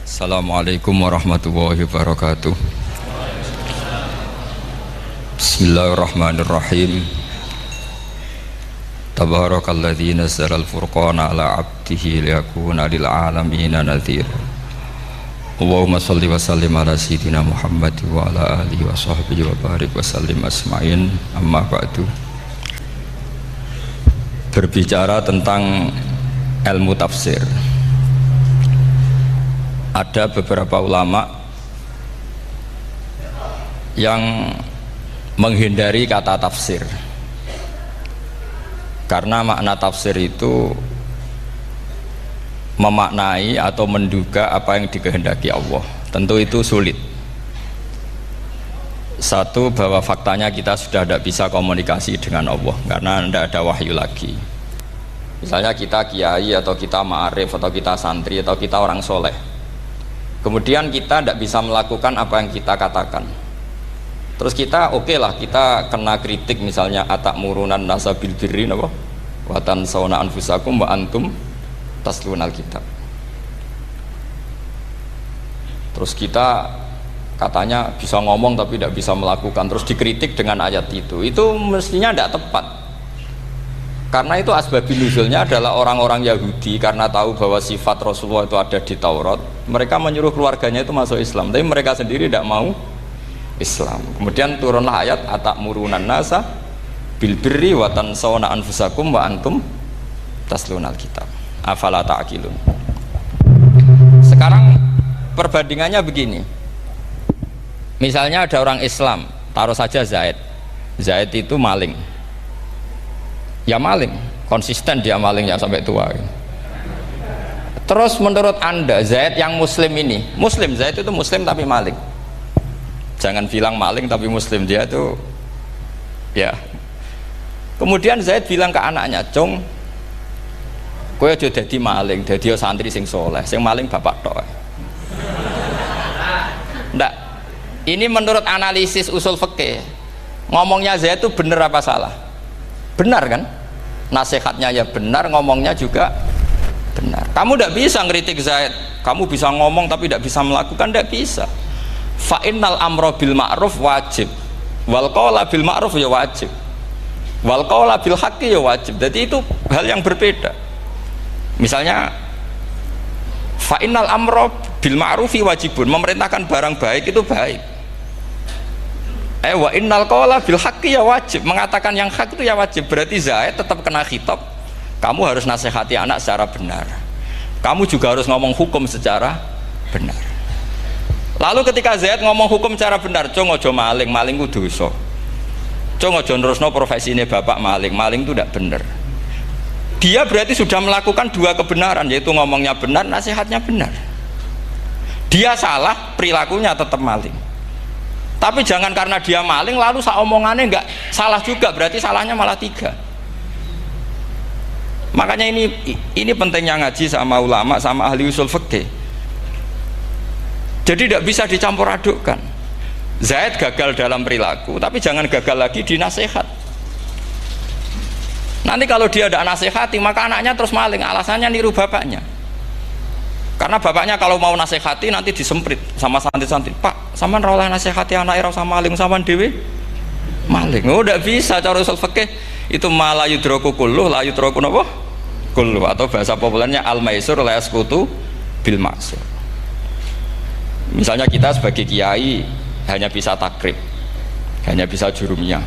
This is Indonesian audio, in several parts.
Assalamualaikum warahmatullahi wabarakatuh. Bismillahirrahmanirrahim. Tabarakalladzi nazzala al-furqana ala 'abdihi liyakuna lil 'alamina nadhira. Allahumma shalli wa sallim ala sayyidina Muhammad wa ala alihi wa sahbihi wa barik wa sallim asma'in. Amma ba'du. Berbicara tentang ilmu tafsir, ada beberapa ulama yang menghindari kata tafsir karena makna tafsir itu memaknai atau menduga apa yang dikehendaki Allah. Tentu itu sulit. Satu, bahwa faktanya kita sudah tidak bisa komunikasi dengan Allah karena tidak ada wahyu lagi. Misalnya kita kiai atau kita ma'arif atau kita santri atau kita orang soleh, kemudian kita tidak bisa melakukan apa yang kita katakan. Terus kita lah, kita kena kritik, misalnya atakmurunan nasa bil birri wa tansawna anfusakum wa antum taslunal kitab. Terus kita katanya bisa ngomong tapi tidak bisa melakukan, terus dikritik dengan ayat itu mestinya tidak tepat. Karena itu asbabun nuzulnya adalah orang-orang Yahudi, karena tahu bahwa sifat Rasulullah itu ada di Taurat, mereka menyuruh keluarganya itu masuk Islam, tapi mereka sendiri tidak mau Islam. Kemudian turunlah ayat atakmurunan nasa bil birri wa tansawna anfusakum wa antum taslunal kitab afala ta'qilun. Sekarang perbandingannya begini, misalnya ada orang Islam, taruh saja Zaid itu maling, ya maling, konsisten dia malingnya sampai tua. Terus menurut Anda Zaid yang muslim ini, Zaid itu muslim tapi maling, jangan bilang maling tapi muslim, dia itu ya. Kemudian Zaid bilang ke anaknya, "Cung, kowe aja dadi maling, dadi santri sing soleh, sing maling bapak tok." Ndak, ini menurut analisis usul fikih, ngomongnya Zaid itu benar apa salah? Benar kan? Nasihatnya ya benar, ngomongnya juga benar. Kamu tidak bisa ngeritik Zaid, kamu bisa ngomong tapi tidak bisa melakukan, tidak bisa. Fa innal amra bil ma'ruf wajib, wal qawla bil ma'ruf ya wajib, wal qawla bil haqqi ya wajib. Jadi itu hal yang berbeda. Misalnya fa innal amra bil ma'rufi wajibun, memerintahkan barang baik itu baik. Wa innal qawla bil haqqi ya wajib, mengatakan yang hak itu ya wajib. Berarti Zaid tetap kena khitab, kamu harus nasihati anak secara benar, kamu juga harus ngomong hukum secara benar. Lalu ketika Zaid ngomong hukum secara benar, "Cung ojo maling, maling ku dosa. Cung ojo nerusno profesi ini bapak maling, maling itu tidak benar." Dia berarti sudah melakukan dua kebenaran, yaitu ngomongnya benar, nasihatnya benar. Dia salah, perilakunya tetap maling. Tapi jangan karena dia maling lalu omongannya enggak salah juga, berarti salahnya malah tiga. Makanya ini pentingnya ngaji sama ulama, sama ahli usul fikih. Jadi tidak bisa dicampur adukkan. Zaid gagal dalam perilaku, tapi jangan gagal lagi di nasihat. Nanti kalau dia tidak nasihati, maka anaknya terus maling, alasannya niru bapaknya. Karena bapaknya kalau mau nasihati nanti disemprit sama santri-santri, "Pak, sampean ora oleh nasihati anak ora usah maling, sampean dhewe maling." Oh, tidak bisa. Cara usul fikih itu malah yudroku kulluh la yudroku napa kulluh, atau bahasa populernya al maisur la yasqutu bil maksur. Misalnya kita sebagai kiai hanya bisa takrib, hanya bisa jurumiyah,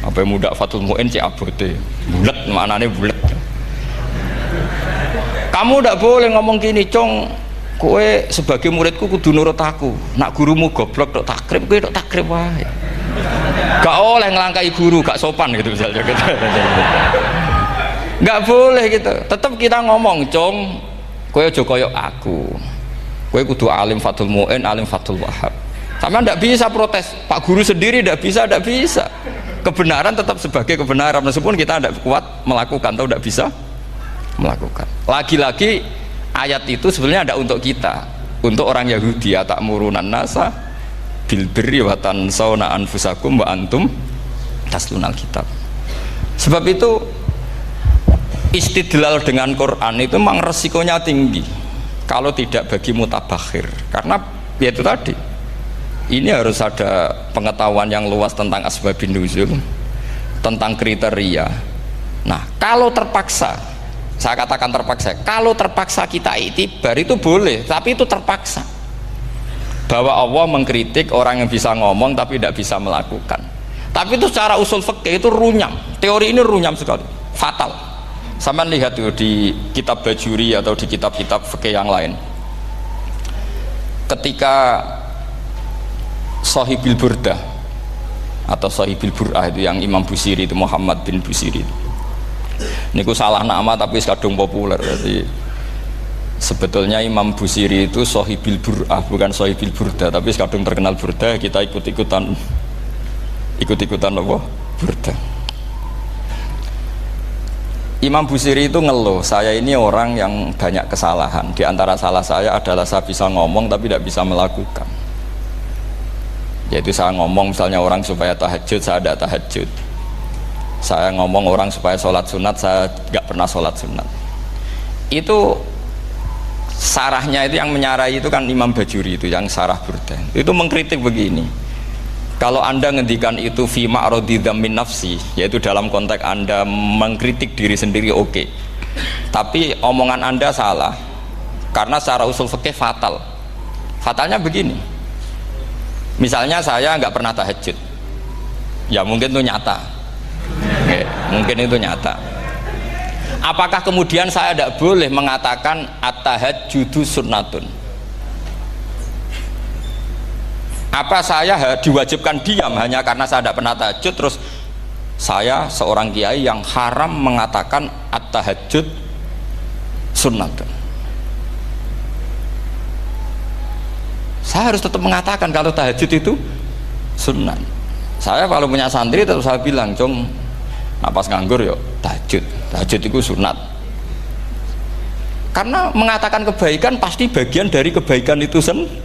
apa muda fatul mu'in cik abote bulet, maknanya bulet. Kamu tidak boleh ngomong gini, "Cung, kowe sebagai muridku kudu nurut aku, nak gurumu goblok tok takrib, kowe tok takrib wae." Gak oleh ngelangkai guru, gak sopan gitu misalnya gitu. Gak boleh gitu. Tetap kita ngomong, "Cung, kowe aja koyok aku, kowe kudu alim fatul mu'in, alim fatul wahab." Sama tidak bisa protes, Pak Guru sendiri tidak bisa. Kebenaran tetap sebagai kebenaran, meskipun kita tidak kuat melakukan atau tidak bisa melakukan. Lagi-lagi ayat itu sebenarnya ada untuk kita, untuk orang Yahudi, atakmurunan nasa bil birri wa tansawna anfusakum wa antum taslunal kitab. Sebab itu istidlal dengan Quran itu memang resikonya tinggi. kalau tidak bagi mutabakhir. Karena ya itu tadi, ini harus ada pengetahuan yang luas tentang asbabun nuzul, tentang kriteria. Nah, kalau terpaksa, saya katakan terpaksa, kalau terpaksa kita iktibar itu boleh, tapi itu terpaksa. Bahwa Allah mengkritik orang yang bisa ngomong tapi tidak bisa melakukan. Tapi itu secara usul fikih itu runyam. Teori ini runyam sekali, fatal. Sama lihat tuh di kitab Bajuri atau di kitab-kitab fikih yang lain. Ketika Shahibil Burdah atau Shahibil Bur'ah itu yang Imam Busiri itu, Muhammad bin Busiri itu. Niku salah nama tapi kadung populer. Jadi sebetulnya Imam Busiri itu Shahibil Bur'ah, bukan Shahibil Burdah, tapi kadung terkenal Burdah, kita ikut-ikutan apa? Burdah. Imam Busiri itu ngeluh, saya ini orang yang banyak kesalahan. Di antara salah saya adalah saya bisa ngomong tapi tidak bisa melakukan. Yaitu saya ngomong misalnya orang supaya tahajud, saya tidak tahajud. Saya ngomong orang supaya sholat sunat, saya nggak pernah sholat sunat. Itu sarahnya itu yang menyarai itu kan Imam Bajuri itu yang sarah Burdah. Itu mengkritik begini. Kalau Anda ngendikan itu fi ma'radi dzammin nafsi, yaitu dalam konteks Anda mengkritik diri sendiri, oke. Tapi omongan Anda salah. Karena secara usul fikih fatal. Fatalnya begini. Misalnya saya nggak pernah tahajud. Ya mungkin itu nyata. Oke, mungkin itu nyata. Apakah kemudian saya tidak boleh mengatakan at-tahajjudu sunnatun? Apa saya diwajibkan diam hanya karena saya tidak pernah tahajud, terus saya seorang kiai yang haram mengatakan at-tahajjud sunnatun? Saya harus tetap mengatakan kalau tahajud itu sunnah. Saya kalau punya santri tetap saya bilang, "Cung, napas nganggur yuk tahajud. Tahajud itu sunat." Karena mengatakan kebaikan pasti bagian dari kebaikan itu sendiri.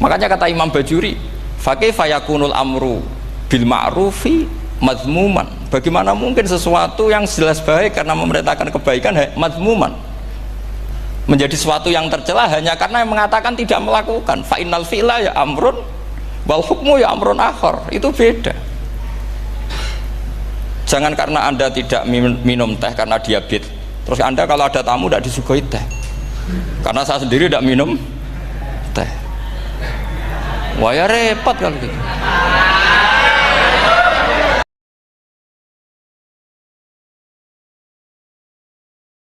Makanya kata Imam Bajuri, "Fakaifa yakunul amru bil ma'rufi mazmuman." Bagaimana mungkin sesuatu yang jelas baik karena memerintahkan kebaikan mazmuman menjadi sesuatu yang tercela hanya karena yang mengatakan tidak melakukan. Fa innal fi'la ya amrun wal hukmu ya amrun akhar. Itu beda. Jangan karena Anda tidak minum teh karena diabetes, terus Anda kalau ada tamu tidak disuguhi teh. Karena saya sendiri tidak minum teh. Wah ya repot kalau gitu.